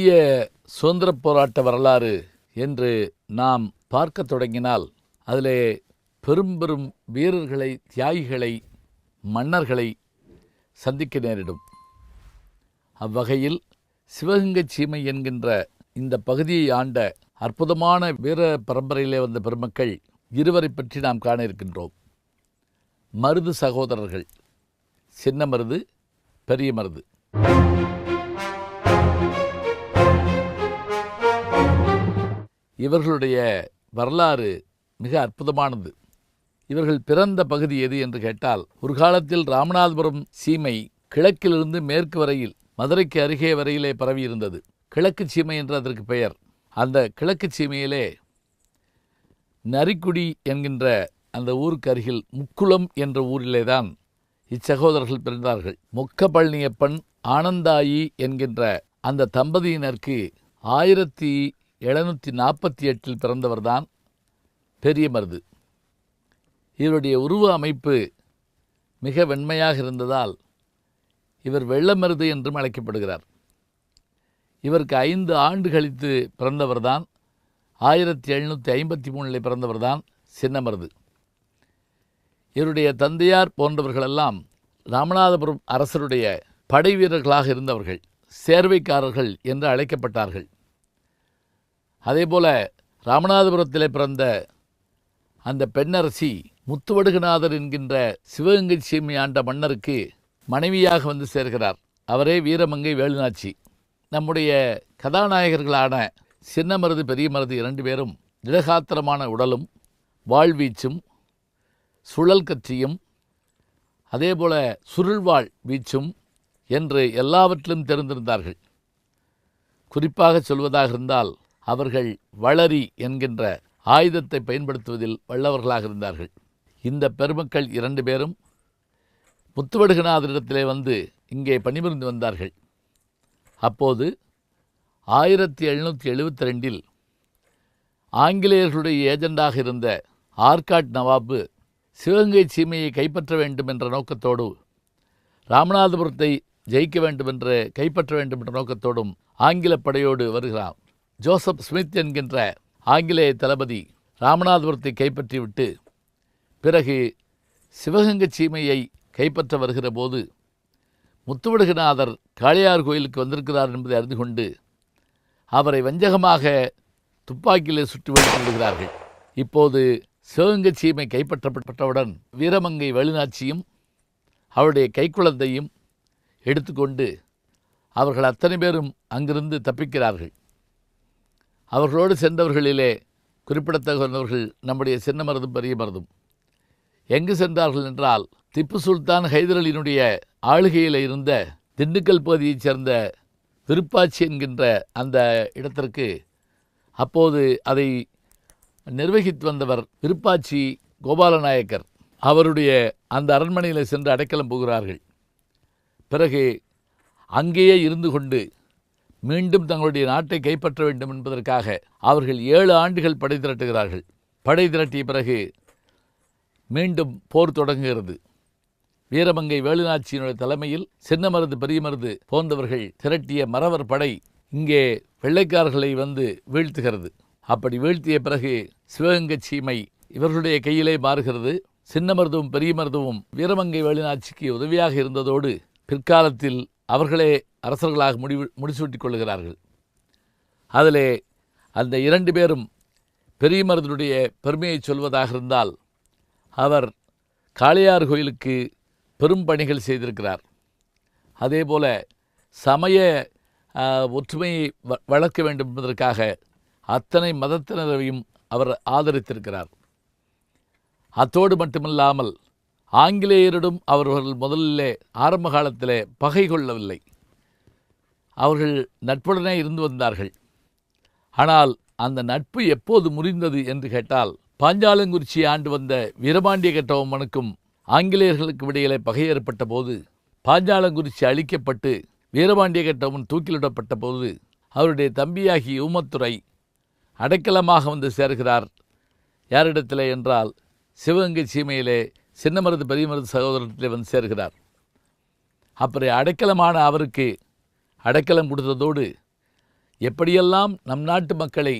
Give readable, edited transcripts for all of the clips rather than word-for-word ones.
இந்திய சுதந்திரப் போராட்ட வரலாறு என்று நாம் பார்க்க தொடங்கினால் அதிலே பெரும் பெரும் வீரர்களை, தியாகிகளை, மன்னர்களை சந்திக்க நேரிடும். அவ்வகையில் சிவகங்கை சீமை என்கின்ற இந்த பகுதியை ஆண்ட அற்புதமான வீர பரம்பரையிலே வந்த பெருமக்கள் இருவரை பற்றி நாம் காண இருக்கின்றோம். மருது சகோதரர்கள், சின்ன மருது, பெரிய மருது. இவர்களுடைய வரலாறு மிக அற்புதமானது. இவர்கள் பிறந்த பகுதி எது என்று கேட்டால், ஒரு காலத்தில் ராமநாதபுரம் சீமை கிழக்கிலிருந்து மேற்கு வரையில் மதுரைக்கு அருகே வரையிலே பரவியிருந்தது. கிழக்கு சீமை என்று அதற்கு பெயர். அந்த கிழக்கு சீமையிலே நரிக்குடி என்கின்ற அந்த ஊருக்கு அருகில் முக்குளம் என்ற ஊரிலே தான் இச்சகோதரர்கள் பிறந்தார்கள். மொக்க பழனியப்பன், ஆனந்தாயி என்கின்ற அந்த தம்பதியினருக்கு 1748 பிறந்தவர்தான் பெரிய மருது. இவருடைய உருவ அமைப்பு மிக வெண்மையாக இருந்ததால் இவர் வெள்ளமருது என்றும் அழைக்கப்படுகிறார். இவருக்கு 5 ஆண்டு கழித்து பிறந்தவர்தான் 1753 பிறந்தவர்தான் சின்ன மருது. இவருடைய தந்தையார் போன்றவர்களெல்லாம் ராமநாதபுரம் அரசருடைய படை வீரர்களாக இருந்தவர்கள், சேர்வைக்காரர்கள் என்று அழைக்கப்பட்டார்கள். அதேபோல ராமநாதபுரத்திலே பிறந்த அந்த பெண்ணரசி முத்துவடுகநாதர் என்கின்ற சிவகங்கை சீமை ஆண்ட மன்னருக்கு மனைவியாக வந்து சேர்கிறார். அவரே வீரமங்கை வேலுநாச்சி. நம்முடைய கதாநாயகர்களான சின்ன மருது, பெரிய மருது 2 பேரும் திடகாத்திரமான உடலும், வாழ்வீச்சும், சுழல் கற்றியும், அதேபோல சுருள்வாள் வீச்சும் என்று எல்லாவற்றிலும் தெரிந்திருந்தார்கள். குறிப்பாக சொல்வதாக இருந்தால் அவர்கள் வளரி என்கின்ற ஆயுதத்தை பயன்படுத்துவதில் வல்லவர்களாக இருந்தார்கள். இந்த பெருமக்கள் 2 பேரும் முத்துவடுகநாதரிடத்திலே வந்து இங்கே பணிபுரிந்து வந்தார்கள். அப்போது 1772 ஆங்கிலேயர்களுடைய ஏஜெண்டாக இருந்த ஆர்காட் நவாபு சிவகங்கை சீமையை கைப்பற்ற வேண்டும் என்ற நோக்கத்தோடு, ராமநாதபுரத்தை ஜெயிக்க வேண்டும் என்று கைப்பற்ற வேண்டும் என்ற நோக்கத்தோடும் ஆங்கில படையோடு வருகிறார். ஜோசப் ஸ்மித் என்கின்ற ஆங்கிலேய தளபதி ராமநாதபுரத்தை கைப்பற்றிவிட்டு பிறகு சிவகங்கை சீமையை கைப்பற்ற வருகிற போது முத்துவடுகநாதர் காளையார் கோயிலுக்கு வந்திருக்கிறார் என்பதை அறிந்து கொண்டு அவரை வஞ்சகமாக துப்பாக்கியிலே சுற்றி வீழ்த்தி விடுகிறார்கள். இப்போது சிவகங்கை சீமை கைப்பற்றப்பட்டவுடன் வீரமங்கை வேலுநாச்சியும் அவருடைய கைக்குழந்தையும் எடுத்துக்கொண்டு அவர்கள் அத்தனை பேரும் அங்கிருந்து தப்பிக்கிறார்கள். அவர்களோடு சென்றவர்களிலே குறிப்பிடத்தகுந்தவர்கள் நம்முடைய சின்ன மருதும் பெரிய மருதும். எங்கு சென்றார்கள் என்றால், திப்பு சுல்தான் ஹைதர் அலியினுடைய ஆளுகையில் இருந்த திண்டுக்கல் பகுதியைச் சேர்ந்த விருப்பாச்சி என்கின்ற அந்த இடத்திற்கு, அப்போது அதை நிர்வகித்து வந்தவர் விருப்பாச்சி கோபாலநாயக்கர், அவருடைய அந்த அரண்மனையில் சென்று அடைக்கலம் போகிறார்கள். பிறகு அங்கேயே இருந்து கொண்டு மீண்டும் தங்களுடைய நாட்டை கைப்பற்ற வேண்டும் என்பதற்காக அவர்கள் 7 ஆண்டுகள் படை திரட்டுகிறார்கள். படை திரட்டிய பிறகு மீண்டும் போர் தொடங்குகிறது. வீரமங்கை வேலுநாச்சியினுடைய தலைமையில் சின்ன மருது, பெரிய மருது போன்றவர்கள் திரட்டிய மறவர் படை இங்கே வெள்ளைக்காரர்களை வந்து வீழ்த்துகிறது. அப்படி வீழ்த்திய பிறகு சிவகங்கை சீமை இவர்களுடைய கையிலே மாறுகிறது. சின்ன மருதுவும் பெரிய மருதுவும் வீரமங்கை வேலுநாச்சிக்கு உதவியாக இருந்ததோடு பிற்காலத்தில் அவர்களே அரசர்களாக முடிசூட்டிக் கொள்ளுகிறார்கள். அதிலே அந்த 2 பேரும் பெரிய மருதனுடைய பெருமையை சொல்வதாக இருந்தால், அவர் காளையார் கோயிலுக்கு பெரும் பணிகள் செய்திருக்கிறார். அதேபோல சமய ஒற்றுமையை வளர்க்க வேண்டும் என்பதற்காக அத்தனை மதத்தினரையும் அவர் ஆதரித்திருக்கிறார். அத்தோடு மட்டுமில்லாமல் ஆங்கிலேயரிடம் அவர்கள் முதலிலே ஆரம்ப காலத்திலே பகை கொள்ளவில்லை. அவர்கள் நட்புடனே இருந்து வந்தார்கள். ஆனால் அந்த நட்பு எப்போது முறிந்தது என்று கேட்டால், பாஞ்சாலங்குறிச்சியை ஆண்டு வந்த வீரபாண்டிய கட்டபொம்மனுக்கும் ஆங்கிலேயர்களுக்கு இடையிலே பகை ஏற்பட்ட போது, பாஞ்சாலங்குறிச்சி அழிக்கப்பட்டு வீரபாண்டிய கட்டபொம்மன் தூக்கிலிடப்பட்ட போது அவருடைய தம்பியாகி ஊமத்துரை அடைக்கலமாக வந்து சேர்கிறார். யாரிடத்திலே என்றால், சிவகங்கை சீமையிலே சின்ன மருது, பெரிய மருது சகோதரத்திலே வந்து சேர்கிறார். அப்புறம் அடைக்கலமான அவருக்கு அடைக்கலம் கொடுத்ததோடு எப்படியெல்லாம் நம் நாட்டு மக்களை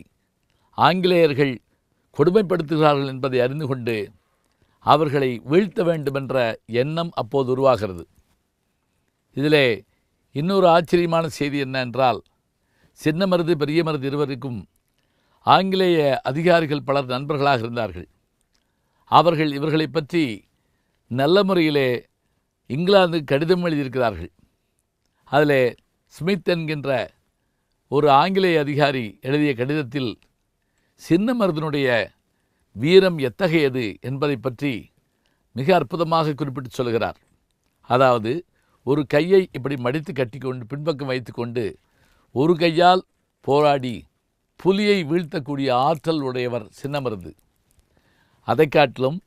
ஆங்கிலேயர்கள் கொடுமைப்படுத்துகிறார்கள் என்பதை அறிந்து கொண்டு அவர்களை வீழ்த்த வேண்டுமென்ற எண்ணம் அப்போது உருவாகிறது. இதிலே இன்னொரு ஆச்சரியமான செய்தி என்ன என்றால், சின்ன மருது பெரிய மருது இருவருக்கும் ஆங்கிலேய அதிகாரிகள் பலர் நண்பர்களாக இருந்தார்கள். அவர்கள் இவர்களை பற்றி நல்ல முறையிலே இங்கிலாந்துக்கு கடிதம் எழுதியிருக்கிறார்கள். அதில் ஸ்மித் என்கின்ற ஒரு ஆங்கிலேய அதிகாரி எழுதிய கடிதத்தில் சின்ன மருதனுடைய வீரம் எத்தகையது என்பதை பற்றி மிக அற்புதமாக குறிப்பிட்டு சொல்கிறார். அதாவது, ஒரு கையை இப்படி மடித்து கட்டிக்கொண்டு பின்பக்கம் வைத்துக்கொண்டு ஒரு கையால் போராடி புலியை வீழ்த்தக்கூடிய ஆற்றல் உடையவர் சின்ன மருது. அதை காட்டிலும்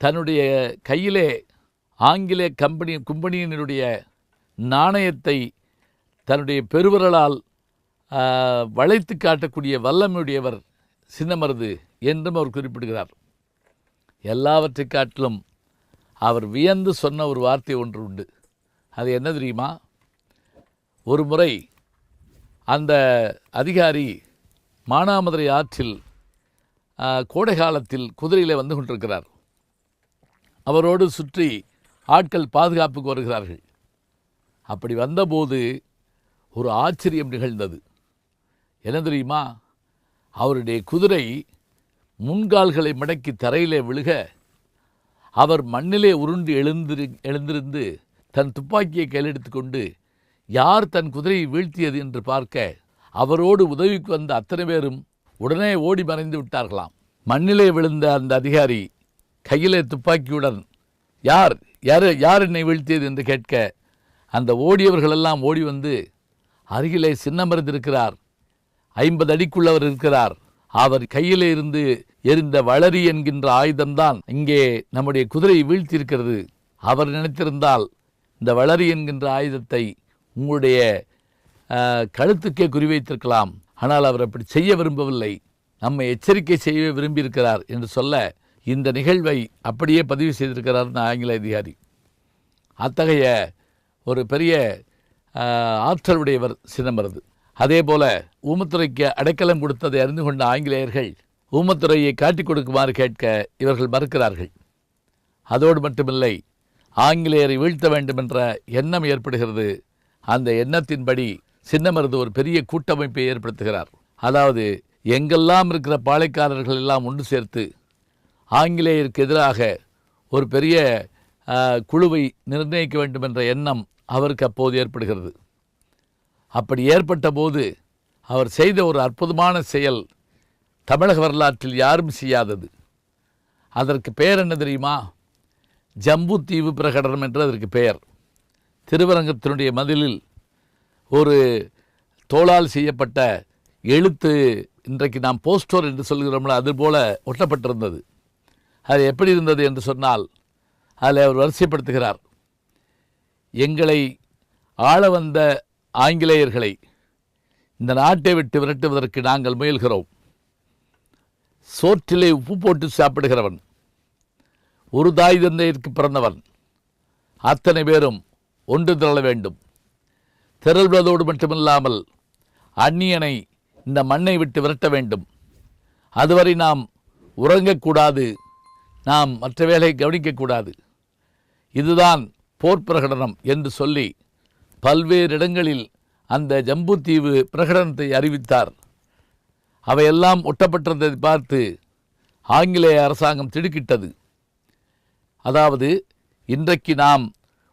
தன்னுடைய கையிலே ஆங்கிலேய கும்பனியினுடைய நாணயத்தை தன்னுடைய பெருவிரலால் வளைத்து காட்டக்கூடிய வல்லமையுடையவர் சின்ன மருது என்றும் அவர் குறிப்பிடுகிறார். எல்லாவற்றை காட்டிலும் அவர் வியந்து சொன்ன ஒரு வார்த்தை ஒன்று உண்டு. அது என்ன தெரியுமா? ஒரு முறை அந்த அதிகாரி மானாமதுரை ஆற்றில் கோடை காலத்தில் குதிரையில் வந்து கொண்டிருக்கிறார். அவரோடு சுற்றி ஆட்கள் பாதுகாப்புக்கு வருகிறார்கள். அப்படி வந்தபோது ஒரு ஆச்சரியம் நிகழ்ந்தது. என்ன தெரியுமா? அவருடைய குதிரை முன்கால்களை மடக்கி தரையிலே விழுக, அவர் மண்ணிலே உருண்டு எழுந்திருந்து தன் துப்பாக்கியை கையில் எடுத்துக்கொண்டு யார் தன் குதிரையை வீழ்த்தியது என்று பார்க்க, அவரோடு உதவிக்கு வந்த அத்தனை பேரும் உடனே ஓடி மறைந்து விட்டார்களாம். மண்ணிலே விழுந்த அந்த அதிகாரி கையிலே துப்பாக்கியுடன் யார் யார் யார் என்னை வீழ்த்தியது என்று கேட்க, அந்த ஓடியவர்களெல்லாம் ஓடி வந்து, அருகிலே சின்ன மருது இருக்கிறார், 50 அடிக்குள்ளவர் இருக்கிறார், அவர் கையிலே இருந்து எரிந்த வளரி என்கின்ற ஆயுதம்தான் இங்கே நம்முடைய குதிரையை வீழ்த்தியிருக்கிறது. அவர் நினைத்திருந்தால் இந்த வளரி என்கின்ற ஆயுதத்தை உங்களுடைய கழுத்துக்கே குறிவைத்திருக்கலாம். ஆனால் அவர் அப்படி செய்ய விரும்பவில்லை, நம்மை எச்சரிக்கை செய்ய விரும்பியிருக்கிறார் என்று சொல்ல, இந்த நிகழ்வை அப்படியே பதிவு செய்திருக்கிறார் ஆங்கில அதிகாரி. அத்தகைய ஒரு பெரிய ஆற்றலுடையவர் சின்ன மருது. அதே போல ஊமத்துறைக்கு அடைக்கலம் கொடுத்ததை அறிந்து கொண்ட ஆங்கிலேயர்கள் ஊமத்துறையை காட்டிக் கொடுக்குமாறு கேட்க இவர்கள் மறுக்கிறார்கள். அதோடு மட்டுமில்லை, ஆங்கிலேயரை வீழ்த்த வேண்டும் என்ற எண்ணம் ஏற்படுகிறது. அந்த எண்ணத்தின்படி சின்ன மருது ஒரு பெரிய கூட்டமைப்பை ஏற்படுத்துகிறார். அதாவது, எங்கெல்லாம் இருக்கிற பாளையக்காரர்கள் எல்லாம் ஒன்று சேர்த்து ஆங்கிலேயருக்கு எதிராக ஒரு பெரிய குழுவை நிர்ணயிக்க வேண்டும் என்ற எண்ணம் அவருக்கு அப்போது ஏற்படுகிறது. அப்படி ஏற்பட்ட போது அவர் செய்த ஒரு அற்புதமான செயல் தமிழக வரலாற்றில் யாரும் செய்யாதது. அதற்கு பெயர் என்ன தெரியுமா? ஜம்புத்தீவு பிரகடனம் என்று அதற்கு பெயர். திருவரங்கத்தினுடைய மதிலில் ஒரு தோளால் செய்யப்பட்ட எழுத்து, இன்றைக்கு நாம் போஸ்டர் என்று சொல்கிறோம்ல, அதுபோல ஒட்டப்பட்டிருந்தது. அது எப்படி இருந்தது என்று சொன்னால், அதில் அவர் வரிசைப்படுத்துகிறார், எங்களை ஆள வந்த ஆங்கிலேயர்களை இந்த நாட்டை விட்டு விரட்டுவதற்கு நாங்கள் முயல்கிறோம். சோற்றிலே உப்பு போட்டு சாப்பிடுகிறவன், ஒரு தாய் தந்தையிற்கு பிறந்தவன், அத்தனை பேரும் ஒன்று திரள வேண்டும். திரள்வதோடு மட்டுமில்லாமல் அந்நியனை இந்த மண்ணை விட்டு விரட்ட வேண்டும். அதுவரை நாம் உறங்கக்கூடாது, நாம் மற்ற வேலையை கவனிக்கக்கூடாது. இதுதான் போர் பிரகடனம் என்று சொல்லி பல்வேறு இடங்களில் அந்த ஜம்புத்தீவு பிரகடனத்தை அறிவித்தார். அவையெல்லாம் ஒட்டப்பட்டதை பார்த்து ஆங்கிலேய அரசாங்கம் திடுக்கிட்டது. அதாவது, இன்றைக்கு நாம்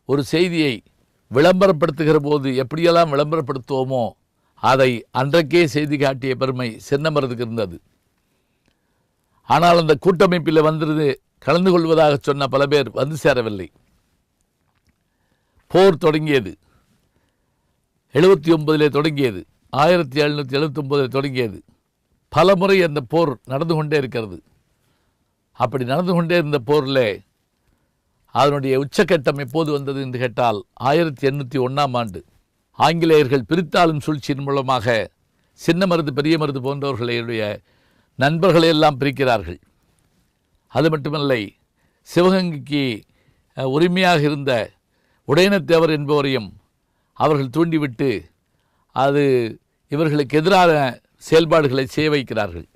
ஒரு செய்தியை விளம்பரப்படுத்துகிற போது எப்படியெல்லாம் விளம்பரப்படுத்துவோமோ அதை அன்றைக்கே செய்தி காட்டிய பெருமை சின்ன மருதுக்கு இருந்தது. ஆனால் அந்த கூட்டமைப்பில் வந்திருந்து கலந்து கொள்வதாக சொன்ன பல பேர் வந்து சேரவில்லை. போர் தொடங்கியது 79 தொடங்கியது, 1779 தொடங்கியது. பல முறை அந்த போர் நடந்து கொண்டே இருக்கிறது. அப்படி நடந்து கொண்டே இருந்த போரில் அதனுடைய உச்சக்கட்டம் எப்போது வந்தது என்று கேட்டால் 1801ஆம் ஆண்டு ஆங்கிலேயர்கள் பிரித்தாளும் சூழ்ச்சியின் மூலமாக சின்ன மருது பெரிய மருது போன்றவர்களுடைய நண்பர்களை எல்லாம் பிரிக்கிறார்கள். அது மட்டுமில்லை, சிவகங்கைக்கு உரிமையாக இருந்த உடையனத்தேவர் என்பவரையும் அவர்கள் தூண்டிவிட்டு அது இவர்களுக்கு எதிரான செயல்பாடுகளை செய்ய வைக்கிறார்கள்.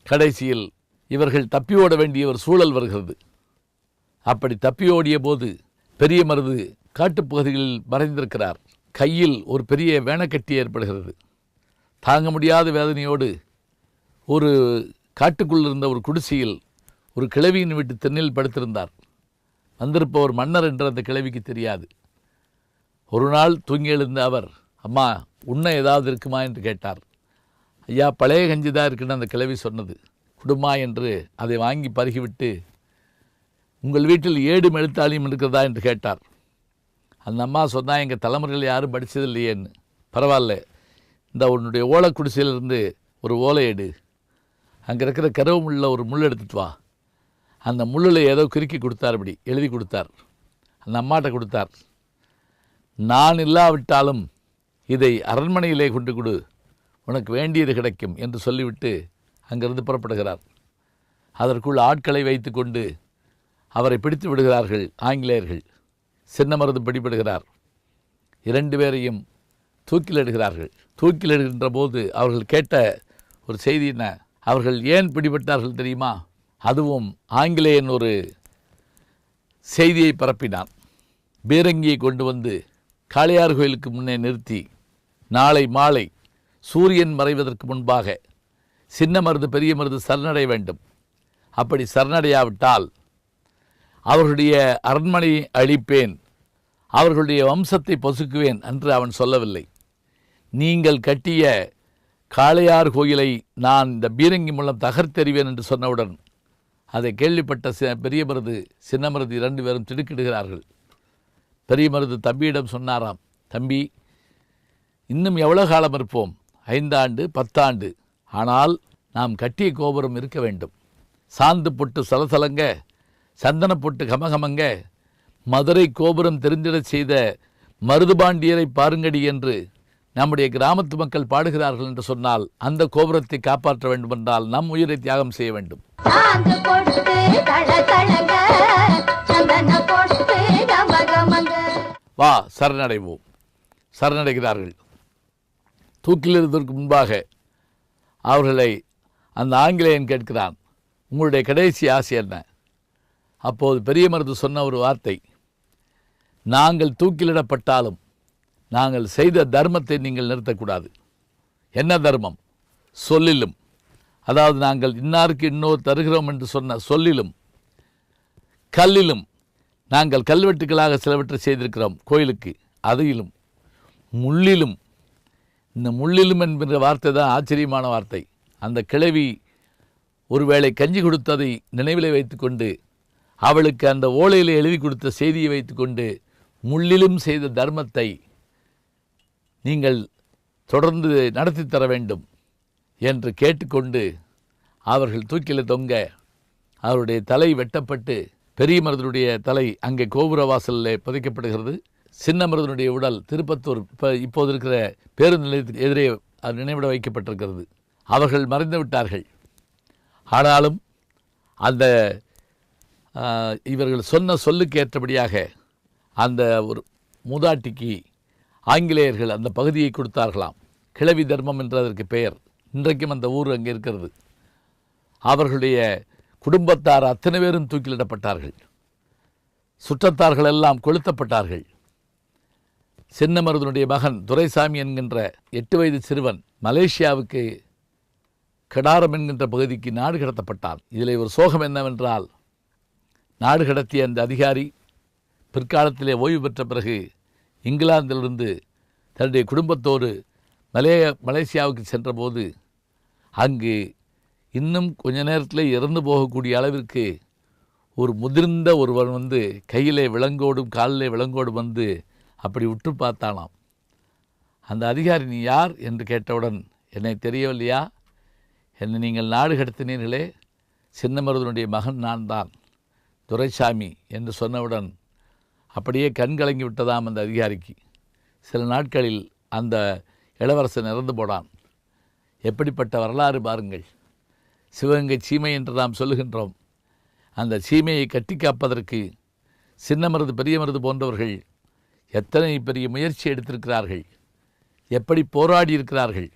கடைசியில் இவர்கள் தப்பி ஓட வேண்டிய ஒரு சூழல் வருகிறது. அப்படி தப்பி ஓடிய போது பெரிய மருது காட்டுப்பகுதிகளில் மறைந்திருக்கிறார். கையில் ஒரு பெரிய வேணக்கட்டி ஏற்படுகிறது. தாங்க முடியாத வேதனையோடு ஒரு காட்டுக்குள் இருந்த ஒரு குடிசையில் ஒரு கிழவியின் வீட்டு தென்னில் படுத்திருந்தார். வந்திருப்பவர் மன்னர் என்று அந்த கிழவிக்கு தெரியாது. ஒரு நாள் தூங்கி எழுந்த அவர், அம்மா உண்ண ஏதாவது இருக்குமா என்று கேட்டார். ஐயா, பழைய கஞ்சி தான் இருக்குன்னு அந்த கிழவி சொன்னது. குடுமா என்று அதை வாங்கி பருகிவிட்டு, உங்கள் வீட்டில் ஏடும் எழுத்தாளியும் இருக்கிறதா என்று கேட்டார். அந்த அம்மா சொன்னால், எங்கள் தலைமுறையில் யாரும் படித்தது இல்லையேன்னு. பரவாயில்ல, இந்த உன்னுடைய ஓலை குடிசையிலிருந்து ஒரு ஓலை எடு, அங்கே இருக்கிற கருவு முள்ளில் ஒரு முள் எடுத்துட்டு வா. அந்த முள்ளில் ஏதோ கிறுக்கி கொடுத்தார், அப்படி எழுதி கொடுத்தார். அந்த அம்மாட்ட கொடுத்தார். நான் இல்லாவிட்டாலும் இதை அரண்மனையிலே கொண்டு கொடு, உனக்கு வேண்டியது கிடைக்கும் என்று சொல்லிவிட்டு அங்கிருந்து புறப்படுகிறார். அதற்குள் ஆட்களை வைத்து கொண்டு அவரை பிடித்து விடுகிறார்கள் ஆங்கிலேயர்கள். சின்னமருது பிடிபடுகிறார். 2 பேரையும் தூக்கிலிடுகிறார்கள். தூக்கிலிடுகின்ற போது அவர்கள் கேட்ட ஒரு செய்தி என்ன? அவர்கள் ஏன் பிடிபட்டார்கள் தெரியுமா? அதுவும் ஆங்கிலேயன் ஒரு செய்தியை பரப்பினான். பீரங்கியை கொண்டு வந்து காளையார் கோயிலுக்கு முன்னே நிறுத்தி, நாளை மாலை சூரியன் மறைவதற்கு முன்பாக சின்ன மருது பெரிய மருது சரணடைய வேண்டும், அப்படி சரணடையாவிட்டால் அவர்களுடைய அரண்மனையை அழிப்பேன், அவர்களுடைய வம்சத்தை பொசுக்குவேன் என்று அவன் சொல்லவில்லை. நீங்கள் கட்டிய காளையார் கோயிலை நான் இந்த பீரங்கி மூலம் தகர்த்தெறிவேன் என்று சொன்னவுடன் அதை கேள்விப்பட்ட பெரிய மருது சின்ன மருது 2 பேரும் திடுக்கிடுகிறார்கள். பெரிய மருது தம்பியிடம் சொன்னாராம், தம்பி, இன்னும் எவ்வளோ காலம் இருப்போம்? 5 ஆண்டு 10 ஆண்டு. ஆனால் நாம் கட்டிய கோபுரம் இருக்க வேண்டும். சாந்து பொட்டு சலசலங்க, சந்தன பொட்டு கமகமங்க, மதுரை கோபுரம் தெரிந்திடச் செய்த மருதுபாண்டியரை பாருங்கடி என்று நம்முடைய கிராமத்து மக்கள் பாடுகிறார்கள் என்று சொன்னால், அந்த கோபுரத்தை காப்பாற்ற வேண்டுமென்றால் நம் உயிரை தியாகம் செய்ய வேண்டும். வா சரணடைவோம். சரணடைகிறார்கள். தூக்கிலிருந்ததற்கு முன்பாக அவர்களை அந்த ஆங்கிலேயன் கேட்கிறான், உங்களுடைய கடைசி ஆசை என்ன? அப்போது பெரிய மருது சொன்ன ஒரு வார்த்தை, நாங்கள் தூக்கிலிடப்பட்டாலும் நாங்கள் செய்த தர்மத்தை நீங்கள் நிறுத்தக்கூடாது. என்ன தர்மம்? சொல்லிலும், அதாவது நாங்கள் இன்னாருக்கு இன்னொரு தருகிறோம் என்று சொன்ன சொல்லிலும், கல்லிலும், நாங்கள் கல்வெட்டுகளாக சிலவற்றை செய்திருக்கிறோம் கோயிலுக்கு, அதையிலும், முள்ளிலும். இந்த முள்ளிலும் என்கிற வார்த்தை தான் ஆச்சரியமான வார்த்தை. அந்த கிழவி ஒருவேளை கஞ்சி கொடுத்ததை நினைவிலே வைத்துக்கொண்டு, அவளுக்கு அந்த ஓலையில் எழுதி கொடுத்த செய்தியை வைத்துக்கொண்டு, முள்ளிலும் செய்த தர்மத்தை நீங்கள் தொடர்ந்து நடத்தி தர வேண்டும் என்று கேட்டுக்கொண்டு அவர்கள் தூக்கில தொங்க அவருடைய தலை வெட்டப்பட்டு பெரிய மருதனுடைய தலை அங்கே கோபுர வாசலில் புதைக்கப்படுகிறது. சின்ன மருதனுடைய உடல் திருப்பத்தூர் இப்போது இருக்கிற பேருந்து நிலையத்துக்கு எதிரே நினைவிட வைக்கப்பட்டிருக்கிறது. அவர்கள் மறைந்து விட்டார்கள். ஆனாலும் அந்த இவர்கள் சொன்ன சொல்லுக்கு ஏற்றபடியாக அந்த ஒரு மூதாட்டிக்கு ஆங்கிலேயர்கள் அந்த பகுதியை கொடுத்தார்களாம். கிழவி தர்மம் என்று அதற்கு பெயர். இன்றைக்கும் அந்த ஊர் அங்கே இருக்கிறது. அவர்களுடைய குடும்பத்தார் அத்தனை பேரும் தூக்கிலிடப்பட்டார்கள். சுற்றத்தார்கள் எல்லாம் கொளுத்தப்பட்டார்கள். சின்ன மருதனுடைய மகன் துரைசாமி என்கின்ற 8 வயது சிறுவன் மலேசியாவுக்கு கடாரம் என்கின்ற பகுதிக்கு நாடு கடத்தப்பட்டான். இதில் ஒரு சோகம் என்னவென்றால், நாடு கடத்திய அந்த அதிகாரி பிற்காலத்திலே ஓய்வு பெற்ற பிறகு இங்கிலாந்திலிருந்து தன்னுடைய குடும்பத்தோடு மலேசியாவுக்கு சென்றபோது அங்கு இன்னும் கொஞ்ச நேரத்தில் இறந்து போகக்கூடிய அளவிற்கு ஒரு முதிர்ந்த ஒருவன் வந்து கையிலே விலங்கோடும் காலிலே விலங்கோடும் வந்து அப்படி உற்று பார்த்தானாம். அந்த அதிகாரி, நீ யார் என்று கேட்டவுடன், என்னை தெரியவில்லையா, என்னை நீங்கள் நாடு கடத்தினீர்களே, சின்ன மருதனுடைய மகன் நான் தான், துரைசாமி என்று சொன்னவுடன் அப்படியே கண் கலங்கி விட்டதாம் அந்த அதிகாரிக்கு. சில நாட்களில் அந்த இளவரசன் இறந்து போனான். எப்படிப்பட்ட வரலாறு பாருங்கள். சிவகங்கை சீமை என்று நாம் சொல்லுகின்றோம். அந்த சீமையை கட்டி காப்பதற்கு சின்ன மருது பெரிய மருது போன்றவர்கள் எத்தனை பெரிய முயற்சி எடுத்திருக்கிறார்கள். எப்படி போராடி இருக்கிறார்கள்.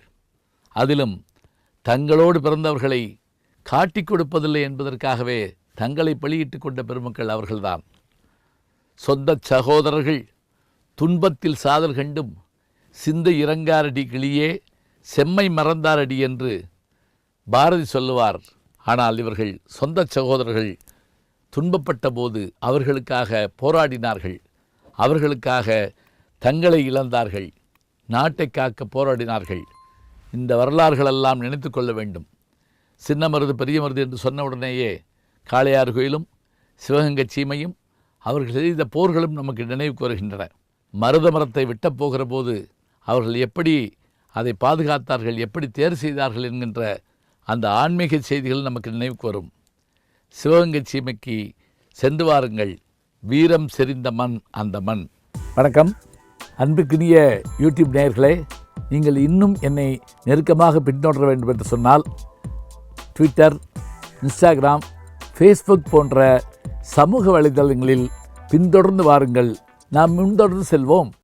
அதிலும் தங்களோடு பிறந்தவர்களை காட்டிக் கொடுப்பதில்லை என்பதற்காகவே தங்களை பலியிட்டு கொண்ட பெருமக்கள் அவர்கள்தான். சொந்த சகோதரர்கள் துன்பத்தில் சாதல் கண்டும் சிந்தை இறங்காரடி கிளியே செம்மை மறந்தாரடி என்று பாரதி சொல்லுவார். ஆனால் இவர்கள் சொந்த சகோதரர்கள் துன்பப்பட்ட போது அவர்களுக்காக போராடினார்கள், அவர்களுக்காக தங்களை இழந்தார்கள், நாட்டை காக்க போராடினார்கள். இந்த வரலாறுகளெல்லாம் நினைத்து கொள்ள வேண்டும். சின்ன மருது பெரிய மருது என்று சொன்ன உடனேயே காளையார் கோயிலும் சிவகங்கை சீமையும் அவர்கள் செய்த போர்களும் நமக்கு நினைவுக்கு வருகின்றன. மருத மரத்தை விட்டப் போகிற போது அவர்கள் எப்படி அதை பாதுகாத்தார்கள், எப்படி தேர்வு செய்தார்கள் என்கின்ற அந்த ஆன்மீக செய்திகள் நமக்கு நினைவுக்கு வரும். சிவகங்கை சீமைக்கு சென்று வாருங்கள், வீரம் செறிந்த மண் அந்த மண். வணக்கம் அன்புக்குரிய யூடியூப் நேயர்களே, நீங்கள் இன்னும் என்னை நெருக்கமாக பின்தொடர வேண்டும் என்று சொன்னால் ட்விட்டர், இன்ஸ்டாகிராம், ஃபேஸ்புக் போன்ற சமூக வலைதளங்களில் பின்தொடர்ந்து வாருங்கள். நாம் முன்தொடர்ந்து செல்வோம்.